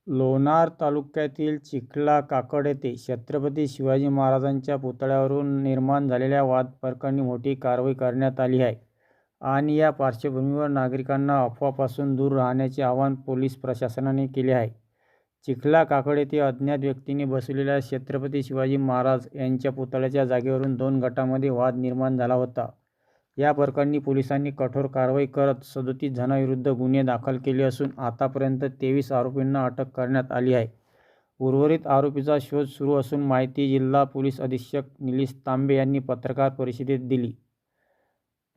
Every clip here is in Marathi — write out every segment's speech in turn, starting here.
लोणार तालुक्यातील चिखला काकड येथे छत्रपती शिवाजी महाराजांच्या पुतळ्यावरून निर्माण झालेल्या वाद प्रकरणी मोठी कारवाई करण्यात आली आहे आणि या पार्श्वभूमीवर नागरिकांना अफवापासून दूर राहण्याचे आवाहन पोलीस प्रशासनाने केले आहे. चिखला काकड येथे अज्ञात व्यक्तींनी बसवलेल्या छत्रपती शिवाजी महाराज यांच्या पुतळ्याच्या जागेवरून 2 गटांमध्ये वाद निर्माण झाला होता. या प्रकरणी पोलिसांनी कठोर कारवाई करत 37 जणांविरुद्ध गुन्हे दाखल केले असून आतापर्यंत 23 आरोपींना अटक करण्यात आली आहे. उर्वरित आरोपीचा शोध सुरू असून माहिती जिल्हा पोलीस अधीक्षक निलेश तांबे यांनी पत्रकार परिषदेत दिली.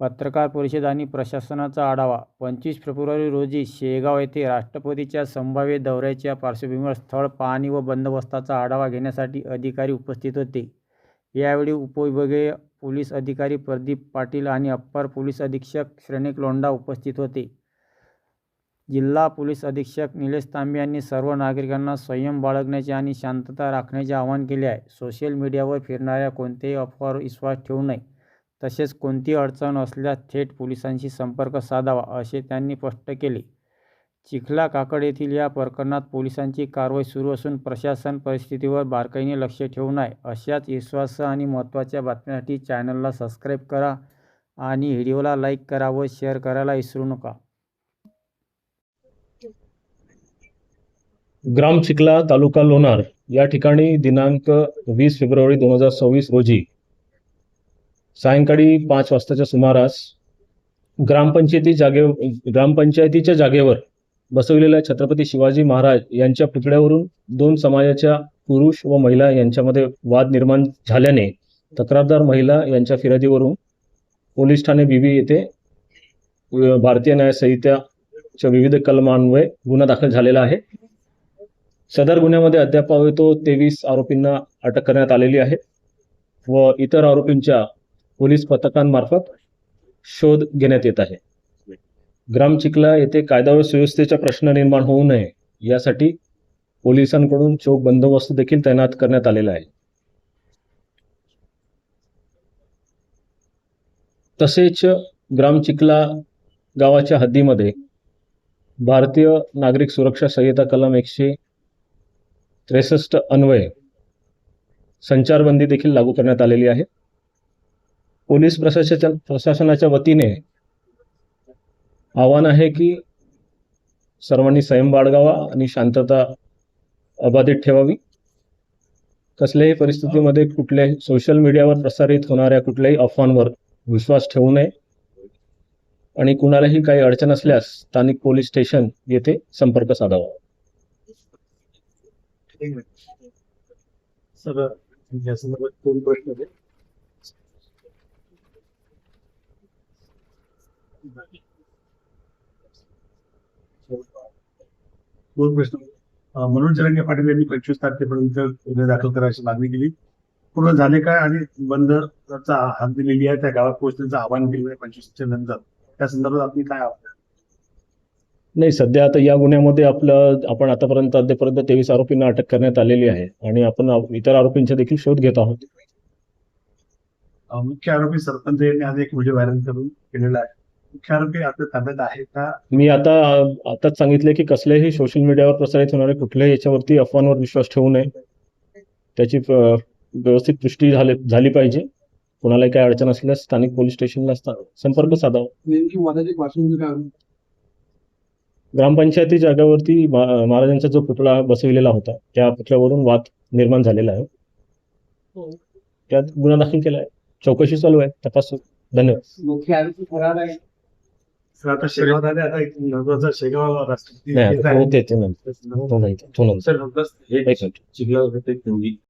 पत्रकार परिषद आणि प्रशासनाचा आढावा. 25 फेब्रुवारी रोजी शेगाव येथे राष्ट्रपतींच्या संभाव्य दौऱ्याच्या पार्श्वभूमीवर स्थळ पाहणी व बंदोबस्ताचा आढावा घेण्यासाठी अधिकारी उपस्थित होते. यावेळी उपविभागीय पोलीस अधिकारी प्रदीप पाटील आणि अप्पर पोलीस अधीक्षक श्रेणिक लोंढा उपस्थित होते. जिल्हा पोलीस अधीक्षक निलेश तांबे यांनी सर्व नागरिकांना संयम बाळगण्याचे आणि शांतता राखण्याचे आवाहन केले आहे. सोशल मीडियावर फिरणाऱ्या कोणत्याही अफवावर विश्वास ठेवू नये, तसेच कोणतीही अडचण असल्यास थेट पोलिसांशी संपर्क साधावा, असे त्यांनी स्पष्ट केले. चिखला काकड येथील या प्रकरणात पोलिसांची कारवाई सुरू असून प्रशासन परिस्थितीवर बारकाईने लक्ष ठेवून आहे. अशाच विश्वास आणि महत्त्वाच्या बातम्यांसाठी चॅनलला सबस्क्राईब करा आणि व्हिडिओला लाईक करा व शेअर करायला विसरू नका. ग्राम चिखला, तालुका लोणार या ठिकाणी दिनांक 20 फेब्रुवारी 2026 रोजी सायंकाळी 5 वाजताच्या सुमारास ग्रामपंचायतीच्या जागेवर बसवलेल्या छत्रपती शिवाजी महाराज यांच्या पुतळ्यावरून 2 समाजाच्या पुरुष व महिला यांच्यामध्ये वाद निर्माण झाल्याने तक्रारदार महिला यांच्या फिर्यादीवरून पोलीस ठाणे बीबी येथे भारतीय न्याय संहितेच्या विविध कलमान्वये गुन्हा दाखल झालेला आहे. सदर गुन्ह्यामध्ये अद्याप 23 आरोपींना अटक करण्यात आलेली आहे व इतर आरोपींच्या पोलीस पथकांमार्फत शोध घेण्यात येत आहे. ग्राम चिखला येथे कायदा व सुव्यवस्थेचा प्रश्न निर्माण होऊ नये यासाठी पोलिसांकडून चोख बंदोबस्त देखील तैनात करण्यात आलेला आहे. तसेच ग्राम चिखला गावाच्या हद्दीमध्ये भारतीय नागरिक सुरक्षा संहिता कलम 163 अन्वये संचारबंदी देखील लागू करण्यात आलेली आहे. पोलीस प्रशासनाच्या वतीने आव्हान आहे की सर्वांनी संयम बाळगावा आणि शांतता अबाधित ठेवावी. कसल्याही परिस्थितीमध्ये कुठल्याही सोशल मीडियावर प्रसारित होणाऱ्या कुठल्याही अफवांवर विश्वास ठेवू नये आणि कुणालाही काही अडचण असल्यास स्थानिक पोलीस स्टेशन येथे संपर्क साधावा. सर, या संदर्भात 2 प्रश्न आहेत. मनोज जरांगे पाटील यांनी 25 तारखेपर्यंत गुन्हे दाखल करायची मागणी केली. पूर्ण झाले काय आणि बंदचा हात दिलेली आहे त्या गावात पोहोचण्याचं आवाहन केलं आहे 25च्या नंतर. त्या संदर्भात आपली काय आव्हान? नाही, सध्या आता या गुन्ह्यामध्ये आपण आतापर्यंत 23 आरोपींना अटक करण्यात आलेली आहे आणि आपण इतर आरोपींचा देखील शोध घेत आहोत. मुख्य आरोपी सरपंच यांनी आज एक व्हिडिओ व्हायरल करून केलेला आहे. मुख्य आरोपी आपल्या ताब्यात आहे का? मी आताच सांगितले की कसल्याही सोशल मीडियावर प्रसारित होणाऱ्या कुठल्याही याच्यावरती अफवांवर विश्वास ठेवू नये. त्याची व्यवस्थित पुष्टी झाली पाहिजे. कोणालाही काय अडचण असल्यास स्थानिक पोलीस स्टेशनला संपर्क साधावा. नेमकी वादाची पार्श्वभूमी काय? ग्रामपंचायती जागेवरती महाराजांचा जो पुतळा बसविलेला होता त्या पुतळ्यावरून वाद निर्माण झालेला आहे. त्यात गुन्हा दाखल केला आहे. चौकशी चालू आहे, तपास. धन्यवाद. मुख्य आरोपी फरार आहे. सर, आता शेगाव झाले, आता एक महत्वाचा शेगाव राष्ट्रपती नाही, तो नंतर. सर,